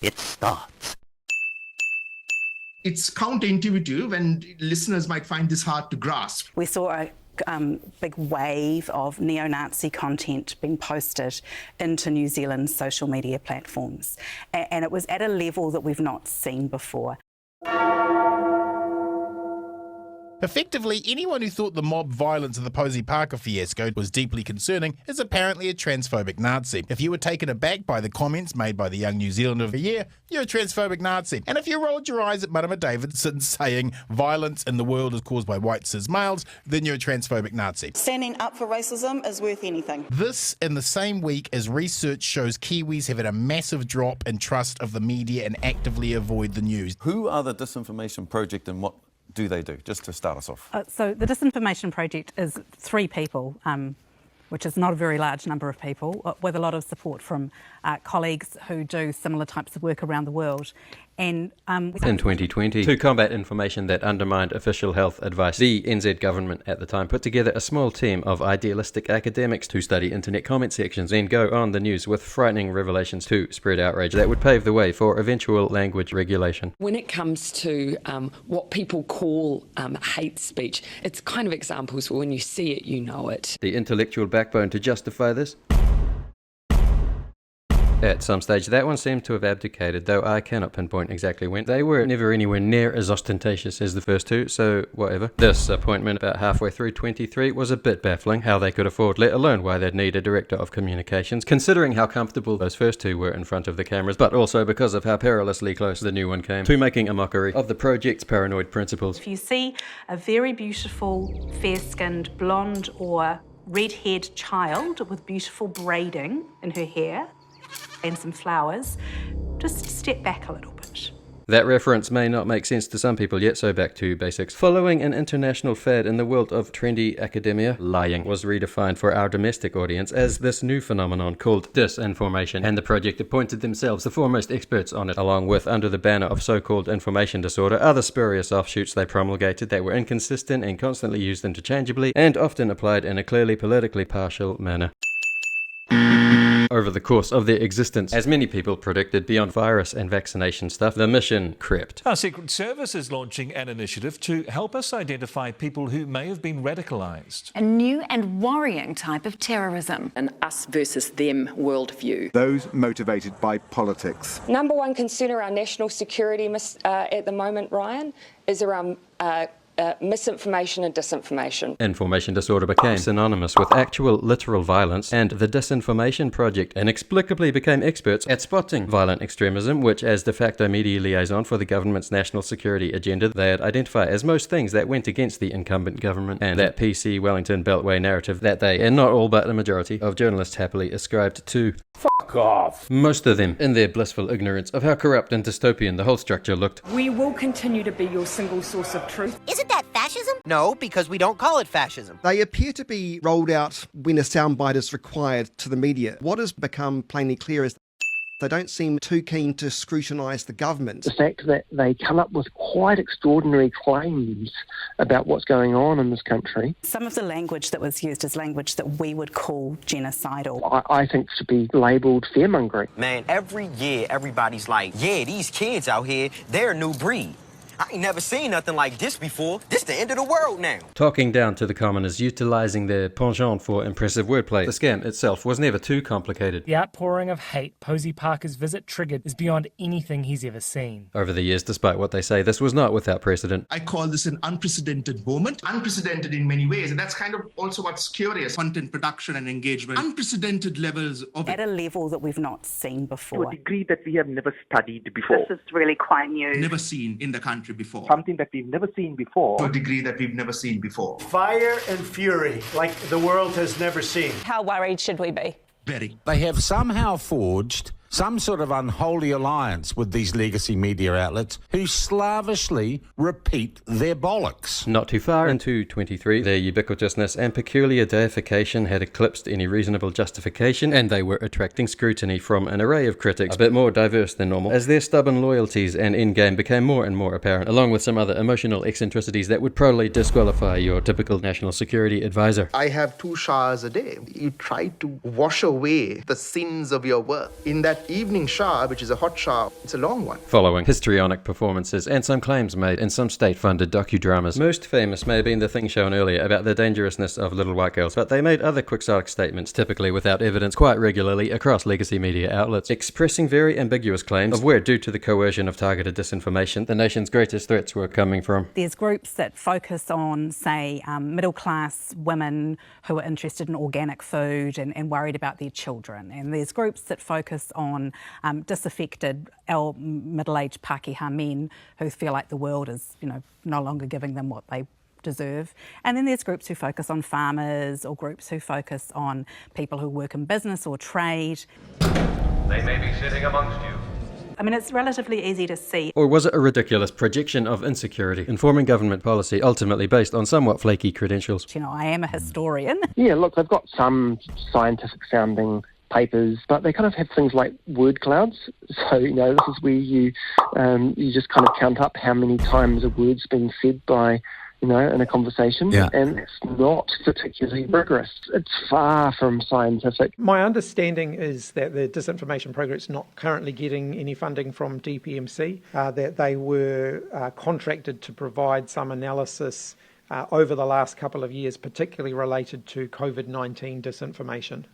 It starts. It's counterintuitive, and listeners might find this hard to grasp. We saw a big wave of neo-Nazi content being posted into New Zealand's social media platforms, and it was at a level that we've not seen before. Effectively, anyone who thought the mob violence of the Posie Parker fiasco was deeply concerning is apparently a transphobic Nazi. If you were taken aback by the comments made by the Young New Zealander of the Year, you're a transphobic Nazi. And if you rolled your eyes at Marama Davidson saying violence in the world is caused by white cis males, then you're a transphobic Nazi. Standing up for racism is worth anything. This in the same week as research shows Kiwis have had a massive drop in trust of the media and actively avoid the news. Who are the Disinformation Project and what do they do, just to start us off? So the Disinformation Project is 3 people, which is not a very large number of people, with a lot of support from colleagues who do similar types of work around the world. And in 2020, to combat information that undermined official health advice, the NZ government at the time put together a small team of idealistic academics to study internet comment sections and go on the news with frightening revelations to spread outrage that would pave the way for eventual language regulation. When it comes to what people call hate speech, it's kind of examples where when you see it, you know it. The intellectual backbone to justify this? At some stage, that one seemed to have abdicated, though I cannot pinpoint exactly when. They were never anywhere near as ostentatious as the first two, so whatever. This appointment about halfway through 23 was a bit baffling, how they could afford, let alone why they'd need a director of communications, considering how comfortable those first two were in front of the cameras, but also because of how perilously close the new one came to making a mockery of the project's paranoid principles. if you see a very beautiful, fair-skinned, blonde or red-haired child with beautiful braiding in her hair, and some flowers, just step back a little bit. That reference may not make sense to some people yet, so back to basics. Following an international fad in the world of trendy academia, lying was redefined for our domestic audience as this new phenomenon called disinformation, and the project appointed themselves the foremost experts on it, along with, under the banner of so-called information disorder, other spurious offshoots they promulgated that were inconsistent and constantly used interchangeably, and often applied in a clearly politically partial manner. Over the course of their existence, as many people predicted, beyond virus and vaccination stuff, the mission crept. Our Secret Service is launching an initiative to help us identify people who may have been radicalised. A new and worrying type of terrorism. An us versus them worldview. Those motivated by politics. Number one concern around national security at the moment, Ryan, is around misinformation and disinformation. Information disorder became synonymous with actual literal violence, and the Disinformation Project inexplicably became experts at spotting violent extremism, which, as de facto media liaison for the government's national security agenda, they'd identify as most things that went against the incumbent government, and that PC Wellington Beltway narrative that they, and not all but a majority of journalists happily ascribed to. Fuck off. Most of them, in their blissful ignorance of how corrupt and dystopian the whole structure looked. We will continue to be your single source of truth. Isn't that fascism? No, because we don't call it fascism. They appear to be rolled out when a soundbite is required to the media. What has become plainly clear is they don't seem too keen to scrutinise the government. The fact that they come up with quite extraordinary claims about what's going on in this country. Some of the language that was used is language that we would call genocidal. I think should be labelled fearmongering. Man, every year everybody's like, yeah, these kids out here, they're a new breed. I ain't never seen nothing like this before. This the end of the world now. Talking down to the commoners, utilising their penchant for impressive wordplay. The scam itself was never too complicated. The outpouring of hate Posie Parker's visit triggered is beyond anything he's ever seen. Over the years, despite what they say, this was not without precedent. I call this an unprecedented moment. Unprecedented in many ways, and that's kind of also what's curious. Content production and engagement. Unprecedented levels of it. At a level that we've not seen before. To a degree that we have never studied before. This is really quite new. Never seen in the country before. Something that we've never seen before. To a degree that we've never seen before. Fire and fury, like the world has never seen. How worried should we be? Very. They have somehow forged some sort of unholy alliance with these legacy media outlets who slavishly repeat their bollocks. Not too far into 23, their ubiquitousness and peculiar deification had eclipsed any reasonable justification, and they were attracting scrutiny from an array of critics, a bit more diverse than normal, as their stubborn loyalties and endgame became more and more apparent, along with some other emotional eccentricities that would probably disqualify your typical national security advisor. I have 2 showers a day. You try to wash away the sins of your work. In that that evening shower, which is a hot shower, it's a long one. Following histrionic performances and some claims made in some state-funded docudramas. Most famous may have been the thing shown earlier about the dangerousness of little white girls, but they made other quixotic statements, typically without evidence, quite regularly across legacy media outlets, expressing very ambiguous claims of where, due to the coercion of targeted disinformation, the nation's greatest threats were coming from. There's groups that focus on, say, middle-class women who are interested in organic food and worried about their children. And there's groups that focus on disaffected middle-aged Pākehā men who feel like the world is, no longer giving them what they deserve. And then there's groups who focus on farmers or groups who focus on people who work in business or trade. They may be sitting amongst you. I mean, it's relatively easy to see. Or was it a ridiculous projection of insecurity, informing government policy ultimately based on somewhat flaky credentials? I am a historian. Yeah, look, they've got some scientific-sounding papers, but they kind of have things like word clouds. So, this is where you just kind of count up how many times a word's been said by in a conversation, and it's not particularly rigorous. It's far from scientific. My understanding is that the Disinformation Project's not currently getting any funding from DPMC, that they were contracted to provide some analysis over the last couple of years, particularly related to COVID-19 disinformation.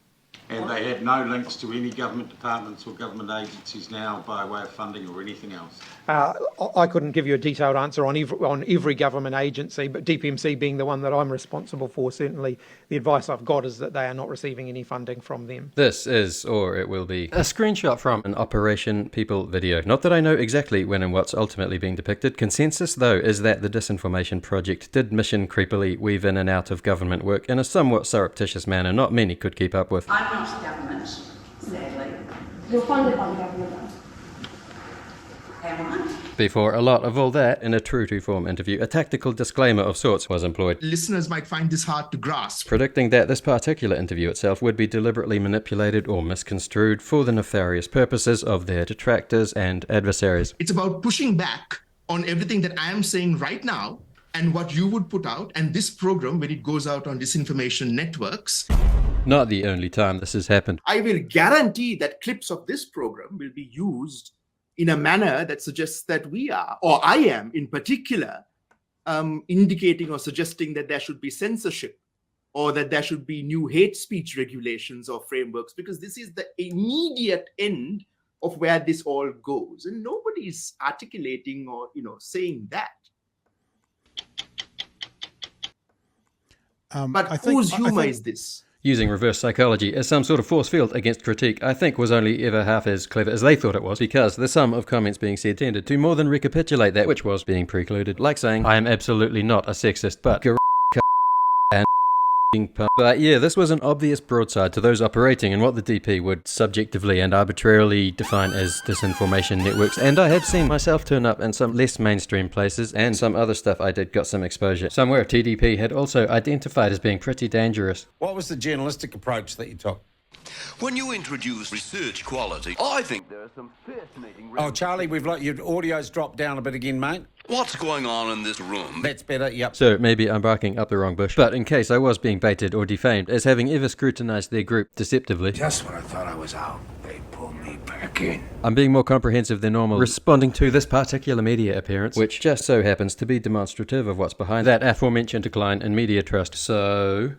And they have no links to any government departments or government agencies now by way of funding or anything else? I couldn't give you a detailed answer on every government agency, but DPMC being the one that I'm responsible for, certainly the advice I've got is that they are not receiving any funding from them. This is, or it will be, a screenshot from an Operation People video. Not that I know exactly when and what's ultimately being depicted. Consensus, though, is that the Disinformation Project did mission creepily weave in and out of government work in a somewhat surreptitious manner not many could keep up with. I'm not government, sadly. You're funded by the government, though. Am I? Before a lot of all that, in a true-to-form interview, a tactical disclaimer of sorts was employed. Listeners might find this hard to grasp. Predicting that this particular interview itself would be deliberately manipulated or misconstrued for the nefarious purposes of their detractors and adversaries. It's about pushing back on everything that I am saying right now and what you would put out, and this program, when it goes out on disinformation networks. Not the only time this has happened. I will guarantee that clips of this program will be used in a manner that suggests that we are, or I am in particular, indicating or suggesting that there should be censorship or that there should be new hate speech regulations or frameworks, because this is the immediate end of where this all goes. And nobody's articulating or, saying that. But whose humor is this? Using reverse psychology as some sort of force field against critique, I think was only ever half as clever as they thought it was, because the sum of comments being said tended to more than recapitulate that which was being precluded. Like saying, I am absolutely not a sexist, but But yeah, this was an obvious broadside to those operating in what the DP would subjectively and arbitrarily define as disinformation networks, and I have seen myself turn up in some less mainstream places, and some other stuff I did got some exposure. Somewhere TDP had also identified as being pretty dangerous. What was the journalistic approach that you took? When you introduce research quality, I think there are some fascinating... Oh, Charlie, your audio's dropped down a bit again, mate. What's going on in this room? That's better, yep. So maybe I'm barking up the wrong bush, but in case I was being baited or defamed as having ever scrutinized their group deceptively... Just when I thought I was out, they pulled me back in. I'm being more comprehensive than normal, responding to this particular media appearance, which just so happens to be demonstrative of what's behind that aforementioned decline in media trust. So...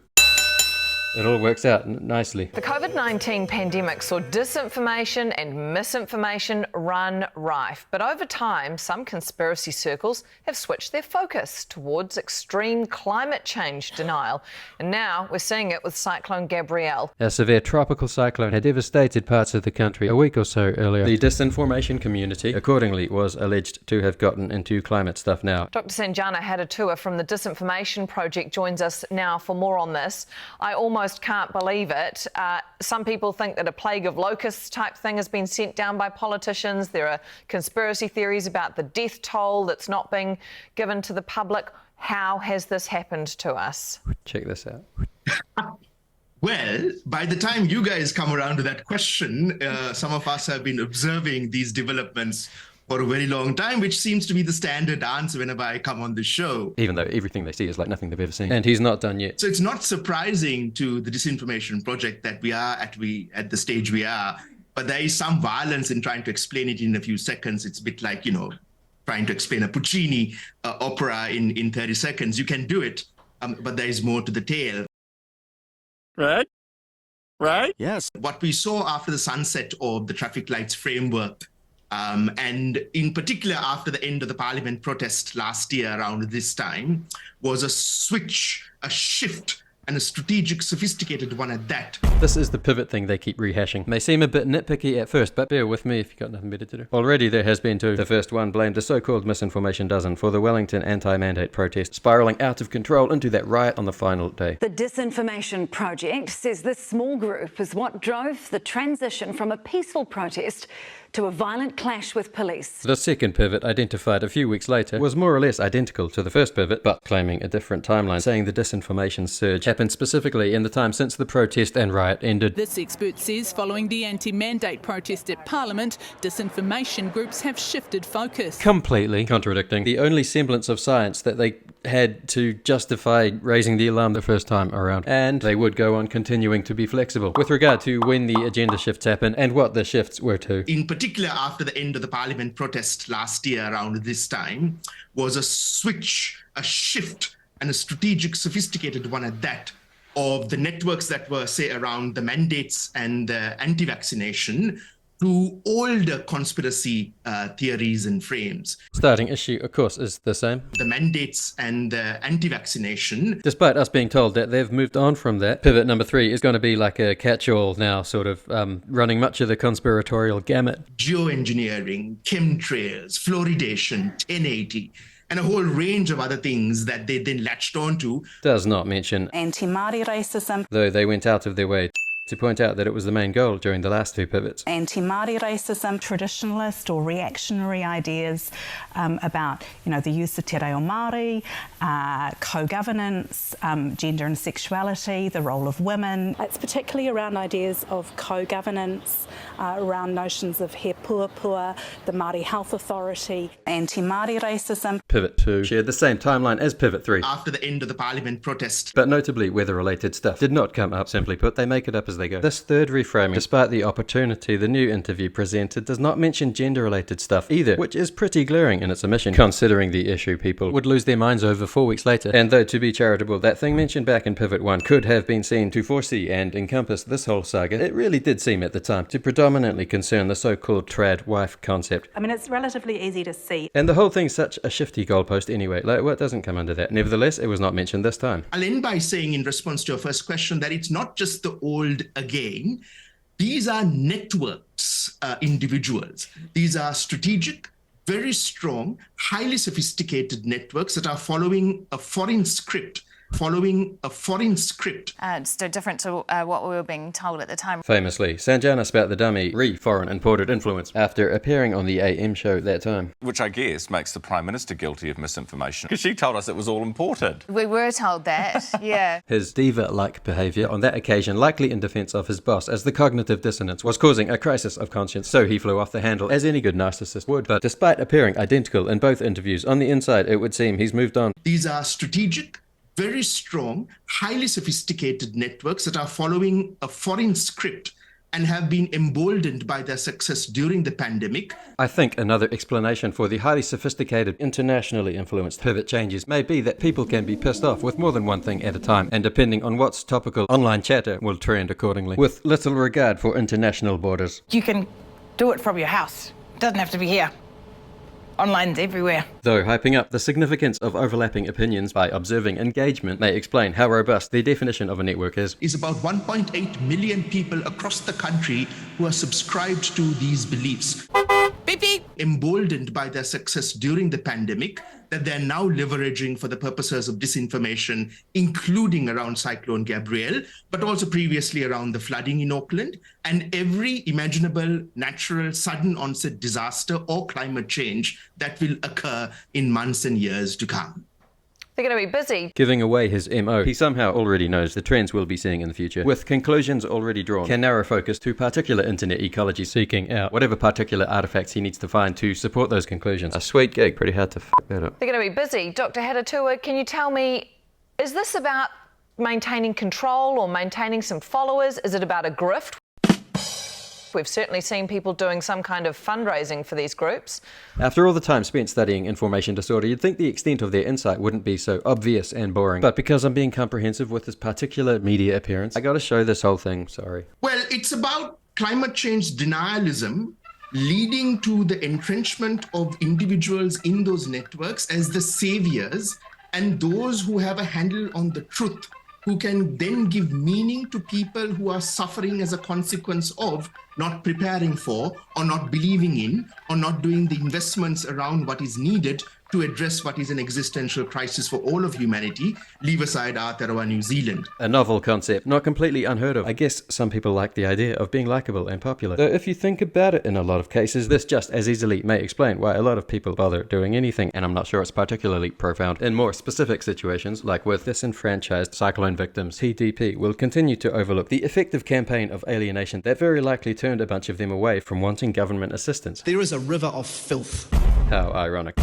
it all works out nicely. The COVID-19 pandemic saw disinformation and misinformation run rife, but over time, some conspiracy circles have switched their focus towards extreme climate change denial, and now we're seeing it with Cyclone Gabrielle. A severe tropical cyclone had devastated parts of the country a week or so earlier. The disinformation community, accordingly, was alleged to have gotten into climate stuff now. Dr. Sanjana had a tour from the Disinformation Project, joins us now for more on this. I almost can't believe it. Some people think that a plague of locusts type thing has been sent down by politicians. There are conspiracy theories about the death toll that's not being given to the public. How has this happened to us? Check this out. Well, by the time you guys come around to that question, some of us have been observing these developments for a very long time, which seems to be the standard answer whenever I come on the show. Even though everything they see is like nothing they've ever seen. And he's not done yet. So it's not surprising to the Disinformation Project that we are at the stage we are but there is some violence in trying to explain it in a few seconds. It's a bit like, trying to explain a Puccini opera in 30 seconds. You can do it, but there is more to the tale. Right? Yes. What we saw after the sunset of the traffic lights framework, and in particular after the end of the parliament protest last year around this time, was a switch, a shift, and a strategic, sophisticated one at that. This is the pivot thing they keep rehashing. May seem a bit nitpicky at first, but bear with me if you've got nothing better to do. Already there has been two. The first one blamed the so-called misinformation dozen for the Wellington anti-mandate protest spiralling out of control into that riot on the final day. The Disinformation Project says this small group is what drove the transition from a peaceful protest to a violent clash with police. The second pivot, identified a few weeks later, was more or less identical to the first pivot, but claiming a different timeline, saying the disinformation surge happened specifically in the time since the protest and riot ended. This expert says following the anti-mandate protest at Parliament, disinformation groups have shifted focus. Completely contradicting the only semblance of science that they had to justify raising the alarm the first time around. And they would go on continuing to be flexible with regard to when the agenda shifts happen and what the shifts were to. In particular, after the end of the parliament protest last year around this time, was a switch, a shift, and a strategic, sophisticated one at that, of the networks that were, say, around the mandates and the anti-vaccination to older conspiracy theories and frames. Starting issue, of course, is the same. The mandates and the anti-vaccination. Despite us being told that they've moved on from that, pivot number 3 is going to be like a catch-all now, sort of running much of the conspiratorial gamut. Geoengineering, chemtrails, fluoridation, 1080, and a whole range of other things that they then latched onto. Does not mention Anti-Māori racism. though they went out of their way to point out that it was the main goal during the last two pivots. Anti-Māori racism, traditionalist or reactionary ideas about, the use of te reo Māori, co-governance, gender and sexuality, the role of women. It's particularly around ideas of co-governance, around notions of he puapua, the Māori Health Authority. Anti-Māori racism. Pivot 2 shared the same timeline as pivot 3. After the end of the parliament protest. But notably, weather-related stuff did not come up. Simply put, they make it up as they go. This third reframing, despite the opportunity the new interview presented, does not mention gender-related stuff either, which is pretty glaring in its omission, considering the issue people would lose their minds over 4 weeks later. And though, to be charitable, that thing mentioned back in pivot 1 could have been seen to foresee and encompass this whole saga, it really did seem at the time to predominantly concern the so-called trad wife concept. I mean, it's relatively easy to see. And the whole thing's such a shifty goalpost anyway, like what doesn't come under that? Nevertheless, it was not mentioned this time. I'll end by saying, in response to your first question, that it's not just the old again. These are networks, individuals. These are strategic, very strong, highly sophisticated networks that are following a foreign script. So different to what we were being told at the time. Famously, Sanjana spat the dummy foreign imported influence after appearing on the AM show that time. Which I guess makes the Prime Minister guilty of misinformation, because she told us it was all imported. We were told that, yeah. His diva-like behaviour on that occasion, likely in defence of his boss, as the cognitive dissonance was causing a crisis of conscience, so he flew off the handle, as any good narcissist would. But despite appearing identical in both interviews, on the inside it would seem he's moved on. These are strategic, very strong, highly sophisticated networks that are following a foreign script and have been emboldened by their success during the pandemic. I think another explanation for the highly sophisticated, internationally influenced pivot changes may be that people can be pissed off with more than one thing at a time, and depending on what's topical, online chatter will trend accordingly, with little regard for international borders. You can do it from your house. It doesn't have to be here. Online's everywhere. Though hyping up the significance of overlapping opinions by observing engagement may explain how robust the definition of a network is. Is about 1.8 million people across the country who are subscribed to these beliefs. Beep, beep. Emboldened by their success during the pandemic, that they're now leveraging for the purposes of disinformation, including around Cyclone Gabrielle, but also previously around the flooding in Auckland, and every imaginable natural sudden onset disaster or climate change that will occur in months and years to come. They're going to be busy. Giving away his MO, he somehow already knows the trends we'll be seeing in the future. With conclusions already drawn, can narrow focus to particular internet ecology, seeking out whatever particular artifacts he needs to find to support those conclusions. A sweet gig, pretty hard to fuck that up. They're going to be busy. Dr. Hatatua, can you tell me, is this about maintaining control or maintaining some followers? Is it about a grift? We've certainly seen people doing some kind of fundraising for these groups. After all the time spent studying information disorder, you'd think the extent of their insight wouldn't be so obvious and boring. But because I'm being comprehensive with this particular media appearance, I gotta show this whole thing, sorry. Well, it's about climate change denialism leading to the entrenchment of individuals in those networks as the saviors and those who have a handle on the truth, who can then give meaning to people who are suffering as a consequence of not preparing for or not believing in or not doing the investments around what is needed to address what is an existential crisis for all of humanity, leave aside Aotearoa, New Zealand. A novel concept, not completely unheard of. I guess some people like the idea of being likable and popular. Though if you think about it, in a lot of cases, this just as easily may explain why a lot of people bother doing anything, and I'm not sure it's particularly profound. In more specific situations, like with disenfranchised cyclone victims, TDP will continue to overlook the effective campaign of alienation that very likely turned a bunch of them away from wanting government assistance. There is a river of filth. How ironic.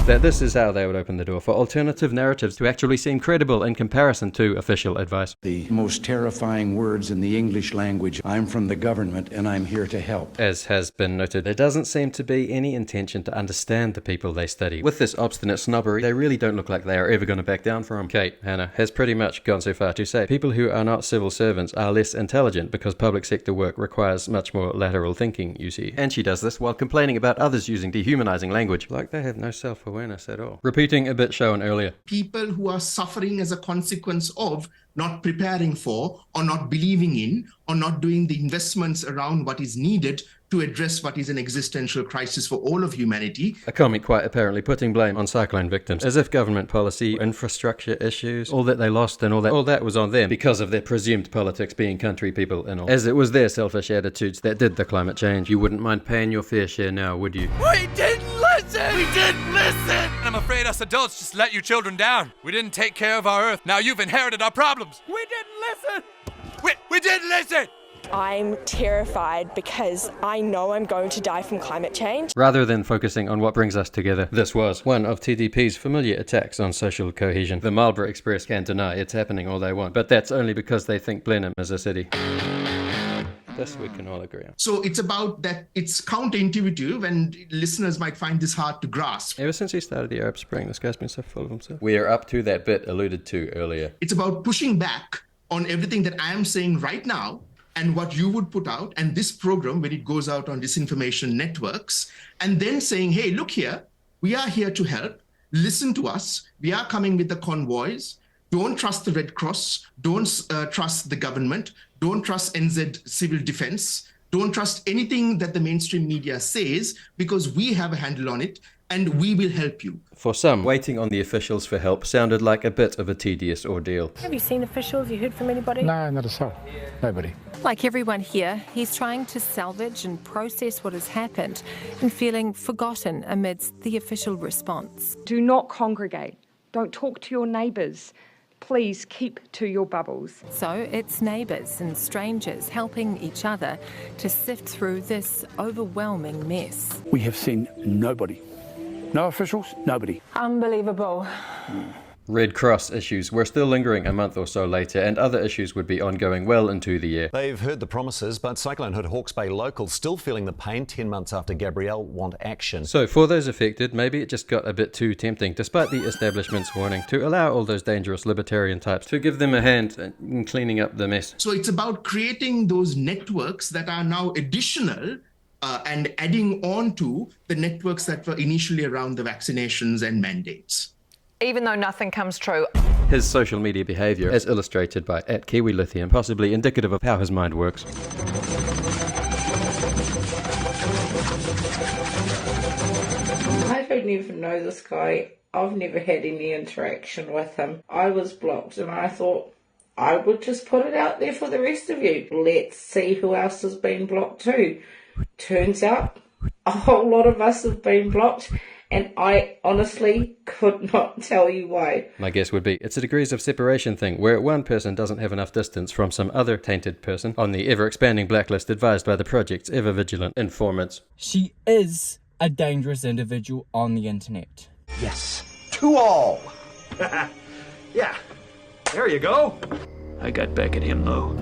That this is how they would open the door for alternative narratives to actually seem credible in comparison to official advice. The most terrifying words in the English language. I'm from the government and I'm here to help. As has been noted, there doesn't seem to be any intention to understand the people they study. With this obstinate snobbery, they really don't look like they are ever going to back down from. Kate Hanna has pretty much gone so far to say people who are not civil servants are less intelligent because public sector work requires much more lateral thinking, you see. And she does this while complaining about others using dehumanizing language, like they have no self-awareness at all. Repeating a bit shown earlier. People who are suffering as a consequence of not preparing for or not believing in or not doing the investments around what is needed to address what is an existential crisis for all of humanity. A comment quite apparently putting blame on cyclone victims, as if government policy, infrastructure issues, all that they lost and all that was on them because of their presumed politics being country people and all. As it was their selfish attitudes that did the climate change. You wouldn't mind paying your fair share now, would you? We didn't listen! We didn't listen! I'm afraid us adults just let you children down. We didn't take care of our earth. Now you've inherited our problems. We didn't listen! We didn't listen! I'm terrified because I know I'm going to die from climate change. Rather than focusing on what brings us together, this was one of TDP's familiar attacks on social cohesion. The Marlborough Express can deny it's happening all they want, but that's only because they think Blenheim is a city. This we can all agree on. So it's about that it's counterintuitive and listeners might find this hard to grasp. Ever since he started the Arab Spring, this guy's been so full of himself. We are up to that bit alluded to earlier. It's about pushing back on everything that I am saying right now and what you would put out, and this program when it goes out on disinformation networks, and then saying, hey, look here, we are here to help, listen to us, we are coming with the convoys, don't trust the Red Cross, don't trust the government, don't trust NZ Civil Defence, don't trust anything that the mainstream media says, because we have a handle on it, and we will help you. For some, waiting on the officials for help sounded like a bit of a tedious ordeal. Have you seen officials? Have you heard from anybody? No, not a soul. Nobody. Like everyone here, he's trying to salvage and process what has happened and feeling forgotten amidst the official response. Do not congregate. Don't talk to your neighbours. Please keep to your bubbles. So it's neighbours and strangers helping each other to sift through this overwhelming mess. We have seen nobody. No officials, nobody. Unbelievable. Red Cross issues were still lingering a month or so later, and other issues would be ongoing well into the year. They've heard the promises, but Cyclone hit Hawke's Bay locals still feeling the pain 10 months after Gabrielle want action. So for those affected, maybe it just got a bit too tempting, despite the establishment's warning, to allow all those dangerous libertarian types to give them a hand in cleaning up the mess. So it's about creating those networks that are now additional and adding on to the networks that were initially around the vaccinations and mandates. Even though nothing comes true. His social media behaviour, as illustrated by @KiwiLithium, possibly indicative of how his mind works. I don't even know this guy. I've never had any interaction with him. I was blocked and I thought I would just put it out there for the rest of you. Let's see who else has been blocked too. Turns out a whole lot of us have been blocked, and I honestly could not tell you why. My guess would be it's a degrees of separation thing, where one person doesn't have enough distance from some other tainted person on the ever-expanding blacklist advised by the project's ever-vigilant informants. She is a dangerous individual on the internet. Yes, to all. Yeah, there you go. I got back at him though.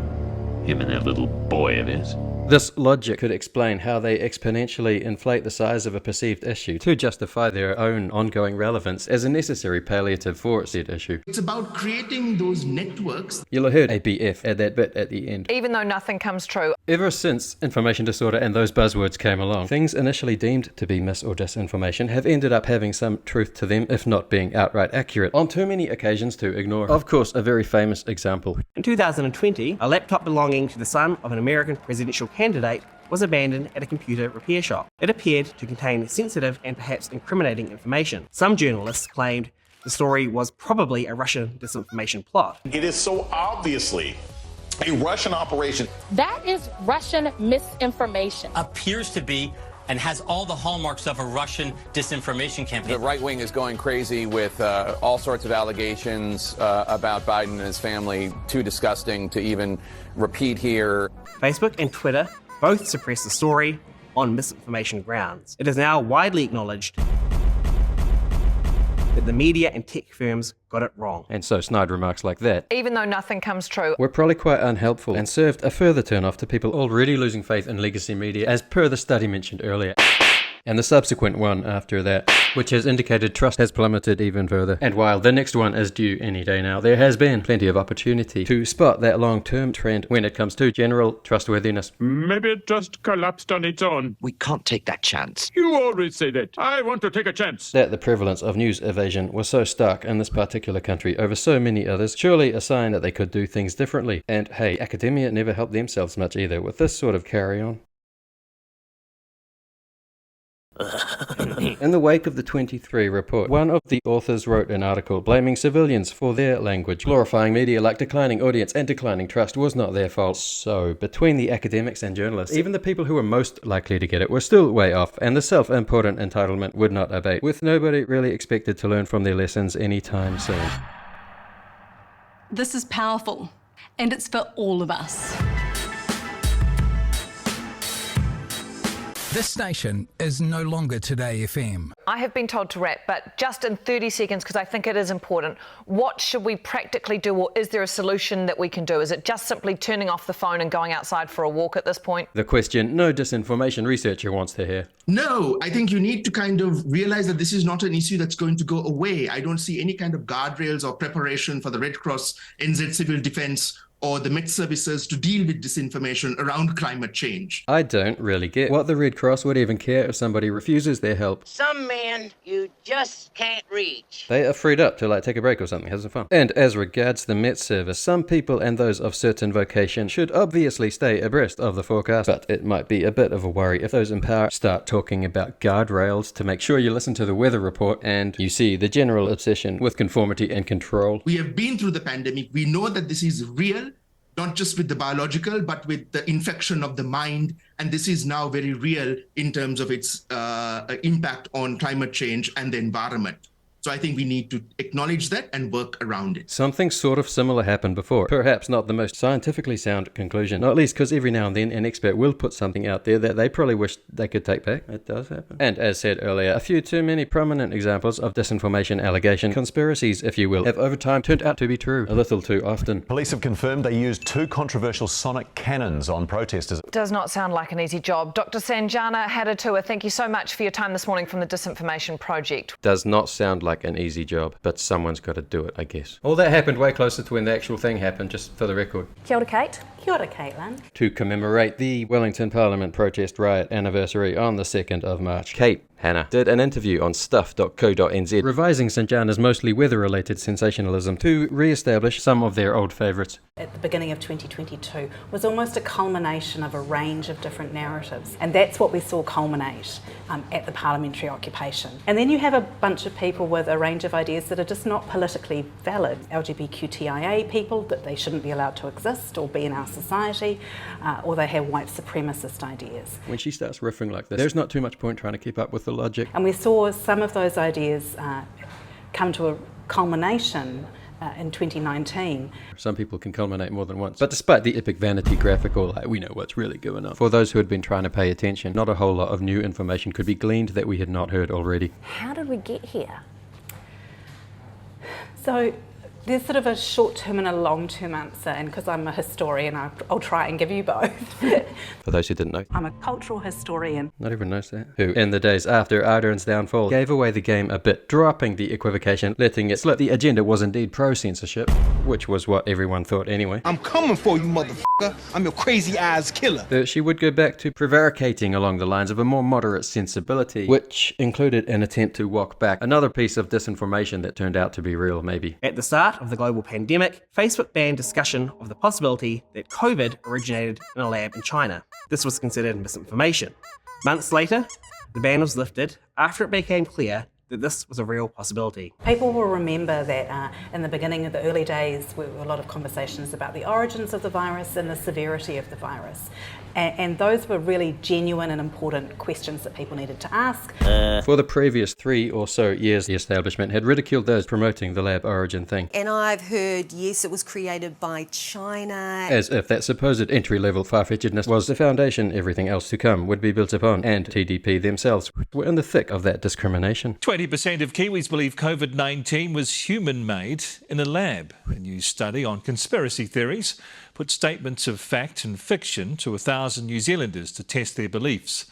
Him and that little boy of his. This logic could explain how they exponentially inflate the size of a perceived issue to justify their own ongoing relevance as a necessary palliative for said issue. It's about creating those networks. You'll have heard ABF add that bit at the end. Even though nothing comes true. Ever since information disorder and those buzzwords came along, things initially deemed to be mis or disinformation have ended up having some truth to them, if not being outright accurate, on too many occasions to ignore. Of course, a very famous example. In 2020, a laptop belonging to the son of an American presidential candidate was abandoned at a computer repair shop. It appeared to contain sensitive and perhaps incriminating information. Some journalists claimed the story was probably a Russian disinformation plot. It is so obviously a Russian operation. That is Russian misinformation. Appears to be and has all the hallmarks of a Russian disinformation campaign. The right wing is going crazy with all sorts of allegations about Biden and his family, too disgusting to even repeat here. Facebook and Twitter both suppressed the story on misinformation grounds. It is now widely acknowledged that the media and tech firms got it wrong. And so snide remarks like that, Even though nothing comes true. were probably quite unhelpful and served a further turn-off to people already losing faith in legacy media, as per the study mentioned earlier. And the subsequent one after that, which has indicated trust has plummeted even further. And while the next one is due any day now, there has been plenty of opportunity to spot that long-term trend when it comes to general trustworthiness. Maybe it just collapsed on its own. We can't take that chance. You always say that. I want to take a chance. That the prevalence of news evasion was so stark in this particular country over so many others, surely a sign that they could do things differently. And hey, academia never helped themselves much either with this sort of carry-on. In the wake of the 23 report, one of the authors wrote an article blaming civilians for their language. Glorifying media like declining audience and declining trust was not their fault. So, between the academics and journalists, even the people who were most likely to get it were still way off, and the self-important entitlement would not abate, with nobody really expected to learn from their lessons anytime soon. This is powerful, and it's for all of us. This station is no longer Today FM. I have been told to wrap, but just in 30 seconds, because I think it is important, what should we practically do, or is there a solution that we can do? Is it just simply turning off the phone and going outside for a walk at this point? The question no disinformation researcher wants to hear. No, I think you need to kind of realize that this is not an issue that's going to go away. I don't see any kind of guardrails or preparation for the Red Cross, NZ Civil Defence, or the Met Services to deal with disinformation around climate change. I don't really get what the Red Cross would even care if somebody refuses their help. Some men you just can't reach. They are freed up to take a break or something, have some fun. And as regards the Met Service, some people and those of certain vocation should obviously stay abreast of the forecast, but it might be a bit of a worry if those in power start talking about guardrails to make sure you listen to the weather report and you see the general obsession with conformity and control. We have been through the pandemic. We know that this is real, not just with the biological, but with the infection of the mind. And this is now very real in terms of its impact on climate change and the environment. So I think we need to acknowledge that and work around it. Something sort of similar happened before. Perhaps not the most scientifically sound conclusion, not least because every now and then an expert will put something out there that they probably wish they could take back. It does happen. And as said earlier, a few too many prominent examples of disinformation allegation, conspiracies if you will, have over time turned out to be true a little too often. Police have confirmed they used 2 controversial sonic cannons on protesters. Does not sound like an easy job. Dr. Sanjana Hadatua, thank you so much for your time this morning from the Disinformation Project. Does not sound like an easy job, but someone's got to do it, I guess. All that happened way closer to when the actual thing happened, just for the record. Kia ora, Kate. Kia ora, Caitlin. To commemorate the Wellington Parliament protest riot anniversary on the 2nd of March, Kate Hannah did an interview on stuff.co.nz revising Sanjana's mostly weather-related sensationalism to re-establish some of their old favourites. At the beginning of 2022 was almost a culmination of a range of different narratives, and that's what we saw culminate at the parliamentary occupation. And then you have a bunch of people with a range of ideas that are just not politically valid. LGBTQIA people, that they shouldn't be allowed to exist or be in our society, or they have white supremacist ideas. When she starts riffing like this, there's not too much point trying to keep up with the logic. And we saw some of those ideas come to a culmination in 2019. Some people can culminate more than once. But despite the epic vanity graphical, we know what's really going on. For those who had been trying to pay attention, not a whole lot of new information could be gleaned that we had not heard already. How did we get here? So There's sort of a short-term and a long-term answer, and because I'm a historian, I'll try and give you both. For those who didn't know. I'm a cultural historian. Not everyone knows that. Who, in the days after Ardern's downfall, gave away the game a bit, dropping the equivocation, letting it slip. The agenda was indeed pro-censorship, which was what everyone thought anyway. I'm coming for you, motherfucker. I'm your crazy-eyes killer. She would go back to prevaricating along the lines of a more moderate sensibility, which included an attempt to walk back another piece of disinformation that turned out to be real, maybe. At the start of the global pandemic, Facebook banned discussion of the possibility that COVID originated in a lab in China. This was considered misinformation. Months later, the ban was lifted after it became clear that this was a real possibility. People will remember that in the beginning of the early days, there were a lot of conversations about the origins of the virus and the severity of the virus. And those were really genuine and important questions that people needed to ask. For the previous 3 or so years, the establishment had ridiculed those promoting the lab origin thing. And I've heard, yes, it was created by China. As if that supposed entry-level far-fetchedness was the foundation everything else to come would be built upon, and TDP themselves were in the thick of that discrimination. 20% of Kiwis believe COVID-19 was human-made in a lab. A new study on conspiracy theories put statements of fact and fiction to 1,000 New Zealanders to test their beliefs,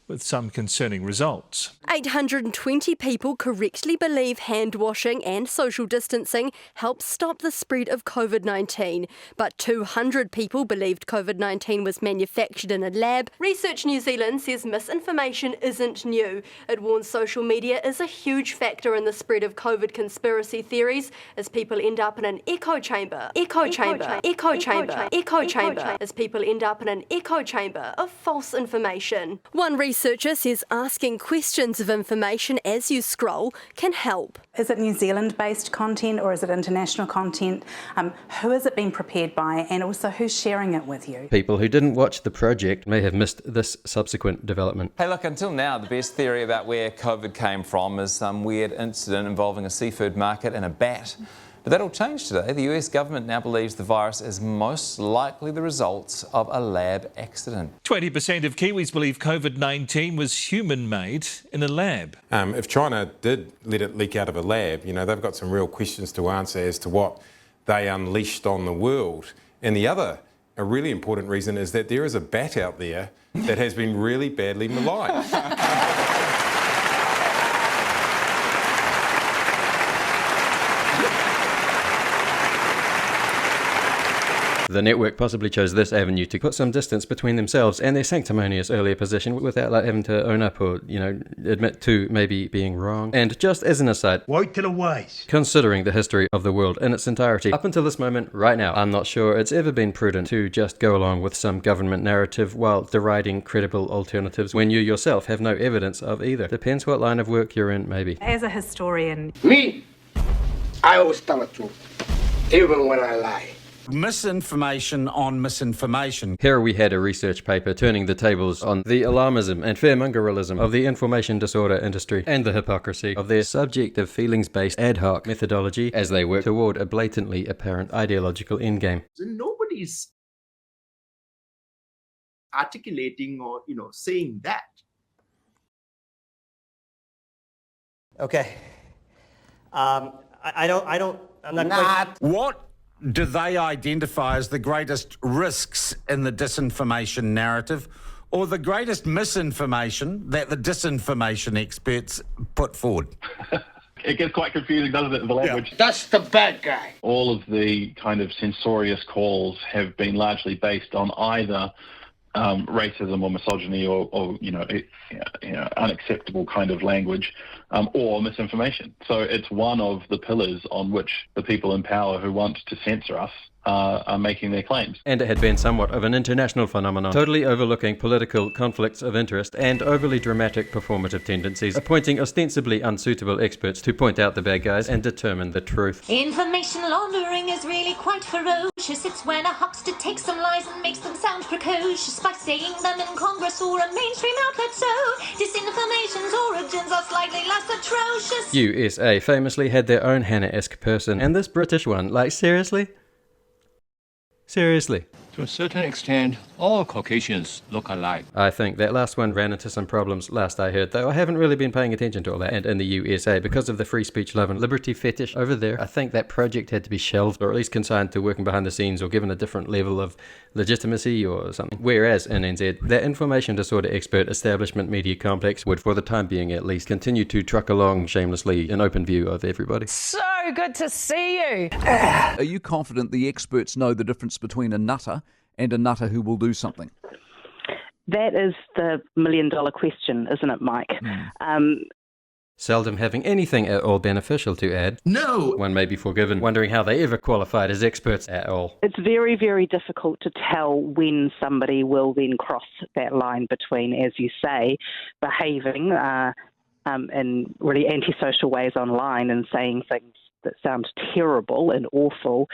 with some concerning results. 820 people correctly believe hand washing and social distancing helps stop the spread of COVID-19, but 200 people believed COVID-19 was manufactured in a lab. Research New Zealand says misinformation isn't new. It warns social media is a huge factor in the spread of COVID conspiracy theories, as people end up in an echo chamber, as people end up in an echo chamber of false information. One researcher says asking questions of information as you scroll can help. Is it New Zealand-based content or is it international content? Who is it being prepared by, and also who's sharing it with you? People who didn't watch the project may have missed this subsequent development. Hey, look, until now, the best theory about where COVID came from is some weird incident involving a seafood market and a bat. But that'll change today. The US government now believes the virus is most likely the result of a lab accident. 20% of Kiwis believe COVID-19 was human-made in a lab. If China did let it leak out of a lab, you know, they've got some real questions to answer as to what they unleashed on the world. And the other, a really important reason, is that there is a bat out there that has been really badly maligned. The network possibly chose this avenue to put some distance between themselves and their sanctimonious earlier position without having to own up or, admit to maybe being wrong. And just as an aside, wait till the ways. Considering the history of the world in its entirety, up until this moment, right now, I'm not sure it's ever been prudent to just go along with some government narrative while deriding credible alternatives when you yourself have no evidence of either. Depends what line of work you're in, maybe. As a historian... Me, I always tell the truth, even when I lie. Misinformation on misinformation. Here we had a research paper turning the tables on the alarmism and fearmongerism of the information disorder industry and the hypocrisy of their subjective feelings-based ad hoc methodology as they work toward a blatantly apparent ideological endgame. Nobody's articulating or, saying that. Okay. I'm not quite... What do they identify as the greatest risks in the disinformation narrative, or the greatest misinformation that the disinformation experts put forward? It gets quite confusing, doesn't it, the language? Yeah. That's the bad guy. All of the kind of censorious calls have been largely based on either racism or misogyny or unacceptable kind of language or misinformation. So it's one of the pillars on which the people in power who want to censor us are making their claims. And it had been somewhat of an international phenomenon, totally overlooking political conflicts of interest and overly dramatic performative tendencies, appointing ostensibly unsuitable experts to point out the bad guys and determine the truth. Information laundering is really quite ferocious. It's when a huckster takes some lies and makes them sound precocious by saying them in Congress or a mainstream outlet. So disinformation's origins are slightly less atrocious. USA famously had their own Hannah-esque person, and this British one, like seriously? Seriously. To a certain extent, all Caucasians look alike. I think that last one ran into some problems last I heard, though I haven't really been paying attention to all that. And in the USA, because of the free speech love and liberty fetish over there, I think that project had to be shelved, or at least consigned to working behind the scenes, or given a different level of legitimacy or something. Whereas in NZ, that information disorder expert establishment media complex would, for the time being at least, continue to truck along shamelessly in open view of everybody. So good to see you. Are you confident the experts know the difference between a nutter and a nutter who will do something? That is the million-dollar question, isn't it, Mike? Seldom having anything at all beneficial to add. No! One may be forgiven, wondering how they ever qualified as experts at all. It's very, very difficult to tell when somebody will then cross that line between, as you say, behaving in really antisocial ways online and saying things that sound terrible and awful,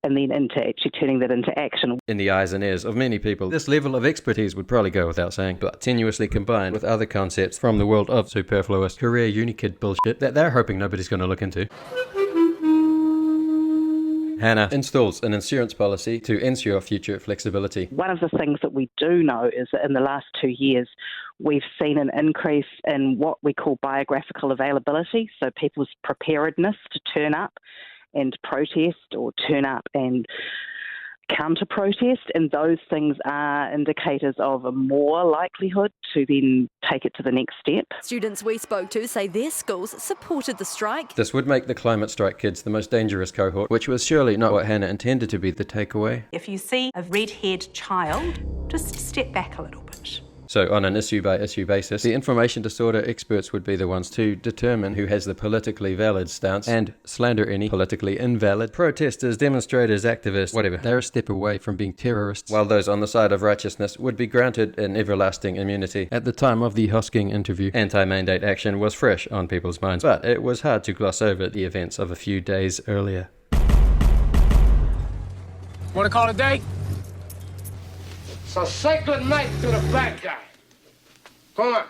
and then into actually turning that into action. In the eyes and ears of many people, this level of expertise would probably go without saying, but tenuously combined with other concepts from the world of superfluous career unikid bullshit that they're hoping nobody's going to look into. Hannah installs an insurance policy to ensure future flexibility. One of the things that we do know is that in the last 2 years, we've seen an increase in what we call biographical availability, so people's preparedness to turn up and protest or turn up and counter-protest, and those things are indicators of a more likelihood to then take it to the next step. Students we spoke to say their schools supported the strike. This would make the climate strike kids the most dangerous cohort, which was surely not what Hannah intended to be the takeaway. If you see a red-haired child, just step back a little bit. So on an issue-by-issue basis, the information disorder experts would be the ones to determine who has the politically valid stance and slander any politically invalid protesters, demonstrators, activists, whatever. They're a step away from being terrorists, while those on the side of righteousness would be granted an everlasting immunity. At the time of the Hosking interview, anti-mandate action was fresh on people's minds, but it was hard to gloss over the events of a few days earlier. Want to call it a day? So say good night to the bad guy. Come on.